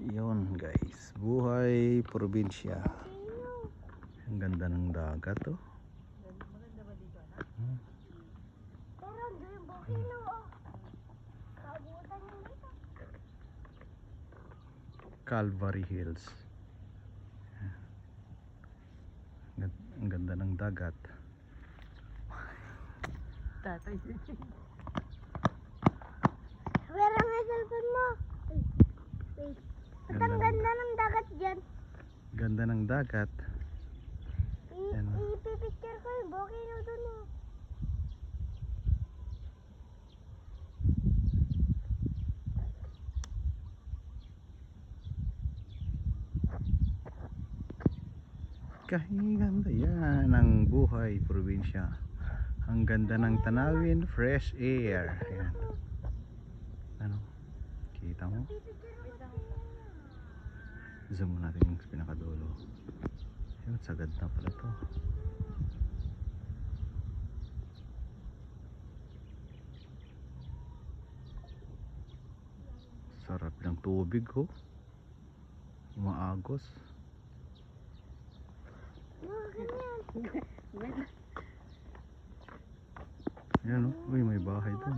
Yun guys, buhay probinsya. Ang ganda ng dagat oh. Maganda ba dito, anak? Pero ando yung bukino oh. Kabutan yung dito. Calvary Hills. Ang ganda ng dagat. Tatay. Pero may cellphone mo. Wait. Ba't ang ganda ng dagat dyan? Ganda ng dagat. Yan. Ipipicture ko yung bukino dun oh. Ganda yan ang buhay probinsya. Ang ganda ng tanawin, fresh air. Ayan. Ano? Kita mo? Zoom mo natin yung pinakadulo. Ayun, sagad na pala to. Sarap ng tubig ho. Umaagos. Ayan o, uy, may bahay dun.